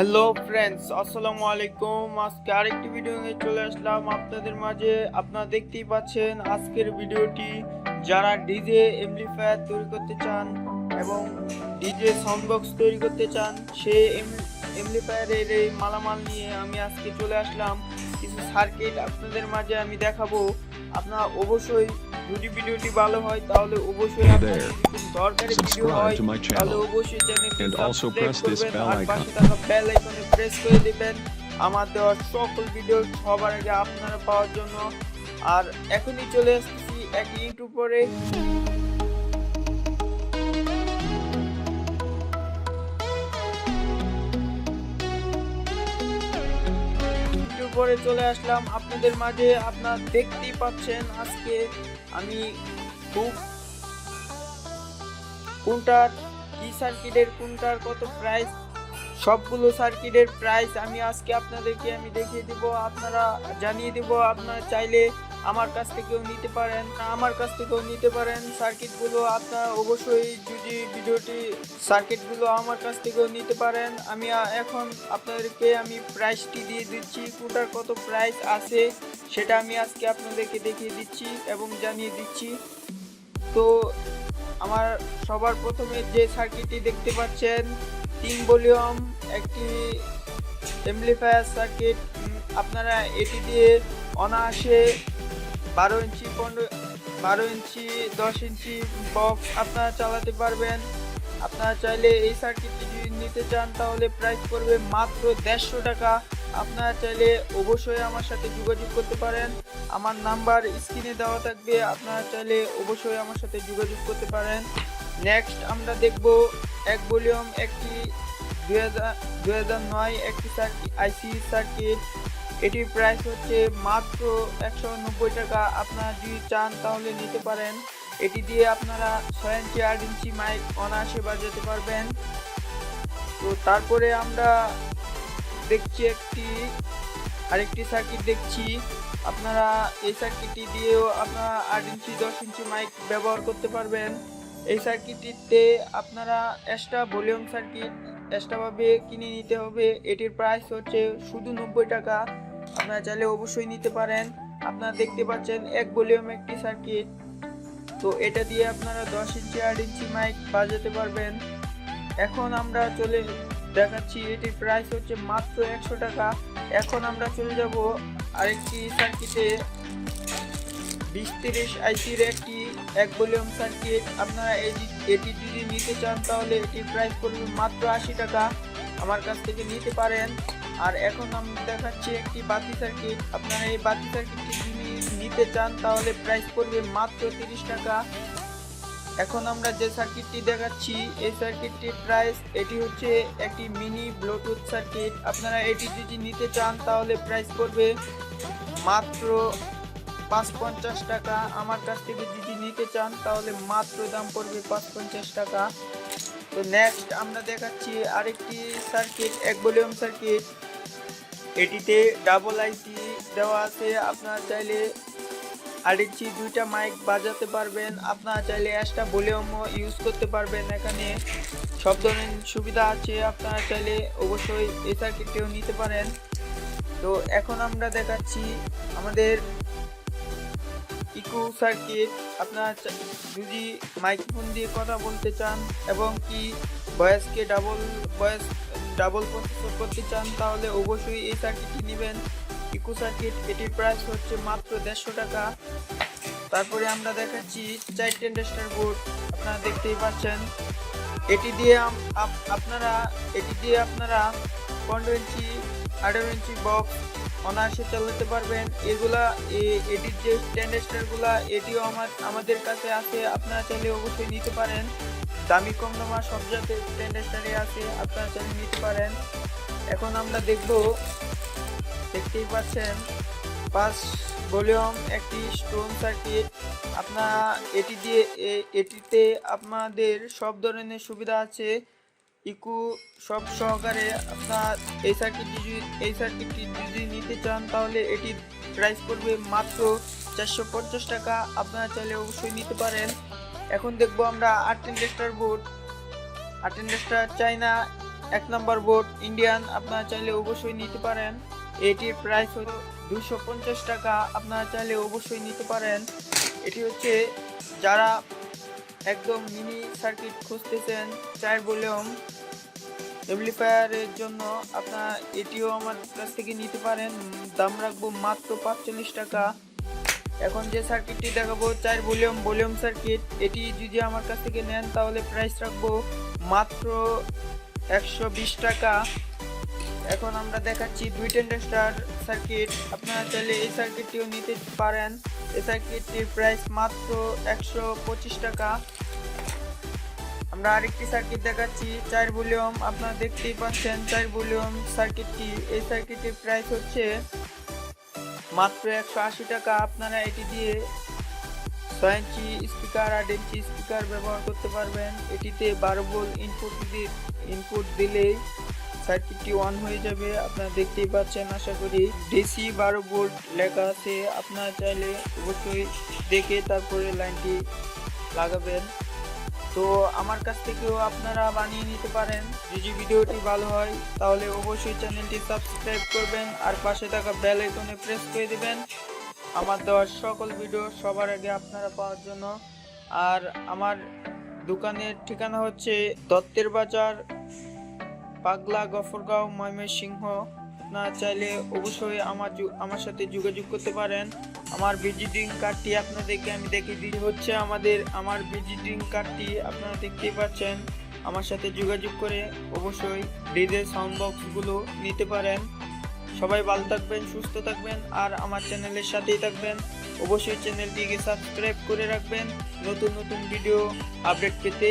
Hello friends, আসসালামু আলাইকুম। আজকে আরেকটি ভিডিও নিয়ে চলে আসলাম আপনাদের মাঝে। আপনারা দেখতেই পাচ্ছেন আজকের ভিডিওটি। যারা ডিজে এমপ্লিফায়ার তৈরি করতে চান এবং ডিজে সাউন্ড বক্স তৈরি করতে চান, সেই এমপ্লিফায়ারের এই মালামাল নিয়ে আমি আজকে চলে আসলাম। কিছু সার্কিট আপনাদের মাঝে আমি দেখাবো। আপনারা অবশ্যই যদি ভিডিওটি ভালো হয় তাহলে অবশ্যই দরকারি ভিডিও হয় তাহলে অবশ্যই চ্যানেলটি সাবস্ক্রাইব করবেন আর পাশে থাকা বেল আইকনে প্রেস করে দিবেন আমার দেওয়া সকল ভিডিও সবার আগে আপনারা পাওয়ার জন্য। আর এখনই চলে আসছি এক ইউটিউব পরে চলে আসলাম আপনাদের মাঝে। আপনারা দেখতেই পাচ্ছেন আজকে আমি খুব কোনটার কি সার্কিটের কোনটার কত প্রাইস, সবগুলো সার্কিটের প্রাইস আমি আজকে আপনাদেরকে দেখিয়ে দিব, আপনারা জানিয়ে দেব। আপনারা চাইলে আমার কাছ থেকেও নিতে পারেন, সার্কিটগুলো আপনারা অবশ্যই যদি সার্কিটগুলো আমার কাছ থেকেও নিতে পারেন। আমি এখন আপনাদেরকে প্রাইসটি দিয়ে দিচ্ছি, কোনটার কত প্রাইস আছে সেটা আমি আজকে আপনাদেরকে দেখিয়ে দিচ্ছি এবং জানিয়ে দিচ্ছি। তো আমার সবার প্রথমে যে সার্কিটটি দেখতে পাচ্ছেন 3 ভলিউম একটি এমপ্লিফায়ার সার্কিট। আপনারা এটি দিয়ে অনায়াসে 12 ইঞ্চি 12 ইঞ্চি 10 ইঞ্চি বক্স আপনারা চালাতে পারবেন। আপনারা চাইলে এই সার্কিটটি যদি নিতে চান তাহলে প্রাইস পড়বে মাত্র 150 টাকা। আপনারা চাইলে অবশ্যই আমার সাথে যোগাযোগ করতে পারেন, আমার নাম্বার স্ক্রিনে দেওয়া থাকবে, আপনারা চাইলে অবশ্যই আমার সাথে যোগাযোগ করতে পারেন। নেক্সট আমরা দেখব 1 ভলিউম একটি 2009 একটি আইসি সার্কিট। এটির প্রাইস হচ্ছে মাত্র 190 টাকা। আপনারা যদি চান তাহলে নিতে পারেন। এটি দিয়ে আপনারা 6 ইঞ্চি 8 ইঞ্চি মাইক অনায়াসে বাজাতে পারবেন। তো তারপরে আমরা দেখছি আরেকটি সার্কিট দেখছি। আপনারা এই সার্কিটটি দিয়েও আপনারা 8 ইঞ্চি 10 ইঞ্চি মাইক ব্যবহার করতে পারবেন। এই সার্কিটটিতে আপনারা এক্সট্রা ভলিউম সার্কিট এক্সট্রাভাবে কিনে নিতে হবে। এটির প্রাইস হচ্ছে শুধু 90 টাকা। আপনারা চাইলে অবশ্যই নিতে পারেন। আপনারা দেখতে পাচ্ছেন 1 ভলিউম একটি সার্কিট। তো এটা দিয়ে আপনারা 10 ইঞ্চি 8 ইঞ্চি মাইক বাজাতে পারবেন। এখন আমরা দেখাচ্ছি এটির প্রাইস হচ্ছে মাত্র 100 টাকা। এখন আমরা চলে যাব আরেকটি সার্কিটে 2030 আইসির একটি 1 ভলিউম সার্কিট। আপনারা এটি যদি নিতে চান তাহলে এটির প্রাইস পড়বে মাত্র 80 টাকা, আমার কাছ থেকে নিতে পারেন। আর এখন আমরা দেখাচ্ছি একটি বাতি সার্কিট। আপনারা এই বাতি সার্কিটটি যদি নিতে চান তাহলে প্রাইস পড়বে মাত্র 30 টাকা। এখন আমরা যে সার্কিটটি দেখাচ্ছি এই সার্কিটটির প্রাইস, এটি হচ্ছে একটি মিনি ব্লুটুথ সার্কিট। আপনারা এটি যদি নিতে চান তাহলে প্রাইস পড়বে মাত্র 550 টাকা। আমার কাছ থেকে যদি নিতে চান তাহলে মাত্র দাম পড়বে 550 টাকা। তো নেক্সট আমরা দেখাচ্ছি আরেকটি সার্কিট 1 ভলিউম সার্কিট। এটিতে ডাবল আইসি দেওয়া আছে। আপনারা চাইলে 8 ইঞ্চি 2টা মাইক বাজাতে পারবেন। আপনারা চাইলে এক্সট্রা ভলিউমও ইউজ করতে পারবেন। এখানে সব ধরনের সুবিধা আছে। আপনারা চাইলে অবশ্যই এই সার্কিটটিও নিতে পারেন। তো এখন আমরা দেখাচ্ছি আমাদের ইকো সার্কিট। আপনারা যদি মাইক্রোফোন দিয়ে কথা বলতে চান এবং কি ভয়েসকে ডাবল প্রসেসর করতে চান তাহলে অবশ্যই এই সার্কিটটি নেবেন, ইকো সার্কিট। এটির প্রাইস হচ্ছে মাত্র 150 টাকা। তারপরে আমরা দেখাচ্ছি 4 ট্রানজিস্টর বোর্ড। আপনারা দেখতেই পাচ্ছেন এটি দিয়ে আপনারা 15 ইঞ্চি 18 ইঞ্চি বক্স অনায়াসে চালাতে পারবেন। এটির যে ট্রানজিস্টরগুলা এটিও আমাদের কাছে আছে। আপনারা চাইলে অবশ্যই নিতে পারেন। দামি কম দামা সব জাতের ট্রানজিস্টরই আছে, আপনারা চাইলে নিতে পারেন। এখন আমরা দেখতেই পাচ্ছেন 5 ভলিউম একটি স্টোন সার্কিট। আপনারা এটিতে আপনাদের সব ধরনের সুবিধা আছে, ইকো সব সহকারে। আপনার এই সার্কিটটি যদি নিতে চান তাহলে এটির প্রাইস পড়বে মাত্র 450 টাকা। আপনারা চাইলে অবশ্যই নিতে পারেন। এখন দেখবো আমরা 8 ট্রানজিস্টর বোর্ড। 8 ট্রানজিস্টর চাইনা 1 নম্বর বোর্ড ইন্ডিয়ান আপনারা চাইলে অবশ্যই নিতে পারেন। এটির প্রাইস হলো 250 টাকা, আপনারা চাইলে অবশ্যই নিতে পারেন। এটি হচ্ছে যারা একদম মিনি সার্কিট খুঁজতেছেন 4 ভলিউম অ্যাম্পলিফায়ারের জন্য, আপনারা এটিও আমার কাছ থেকে নিতে পারেন। দাম রাখবো মাত্র 45 টাকা। এখন যে সার্কিটটি দেখাবো 4 ভলিউম সার্কিট, এটি যদি আমার কাছ থেকে নেন তাহলে প্রাইস রাখবো মাত্র 120 টাকা। এখন আমরা দেখাচ্ছি 2 ট্রানজিস্টর সার্কিট, আপনারা চাইলে এই সার্কিটটিও নিতে পারেন। এই সার্কিটটির প্রাইস মাত্র 125 টাকা। আমরা আরেকটি সার্কিট দেখাচ্ছি 4 ভলিউম, আপনারা দেখতেই পাচ্ছেন 4 ভলিউম সার্কিটটি। এই সার্কিটের প্রাইস হচ্ছে মাত্র 180 টাকা। আপনারা এটি দিয়ে 6 ইঞ্চি স্পিকার 8 ইঞ্চি স্পিকার ব্যবহার করতে পারবেন। এটিতে 12 ভোল্ট ইনপুট দিলেই সার্কিটটি অন হয়ে যাবে। আপনারা দেখতেই পাচ্ছেন, আশা করি ডিসি 12 ভোল্ট লেখা আছে। আপনারা চাইলে অবশ্যই দেখে তারপরে লাইনটি লাগাবেন। তো আমার কাছ থেকেও আপনারা বানিয়ে নিতে পারেন। যদি ভিডিওটি ভালো হয় তাহলে অবশ্যই চ্যানেলটি সাবস্ক্রাইব করবেন আর পাশে থাকা বেল আইকনে প্রেস করে দিবেন আমার দেওয়ার সকল ভিডিও সবার আগে আপনারা পাওয়ার জন্য। আর আমার দোকানের ঠিকানা হচ্ছে দত্তের বাজার, পাগলা, গফরগাঁও, ময়মনসিংহ। আপনারা চাইলে অবশ্যই আমার সাথে যোগাযোগ করতে পারেন। আমার ভিজিটিং কার্ডটি আপনাদেরকে আমি দেখিয়ে দিই। হচ্ছে আমার ভিজিটিং কার্ডটি, আপনারা দেখতেই পাচ্ছেন। আমার সাথে যোগাযোগ করে অবশ্যই ডিজে সাউন্ড বক্সগুলো নিতে পারেন। সবাই ভালো থাকবেন, সুস্থ থাকবেন আর আমার চ্যানেলের সাথেই থাকবেন। অবশ্যই চ্যানেলটিকে সাবস্ক্রাইব করে রাখবেন নতুন নতুন ভিডিও আপডেট পেতে।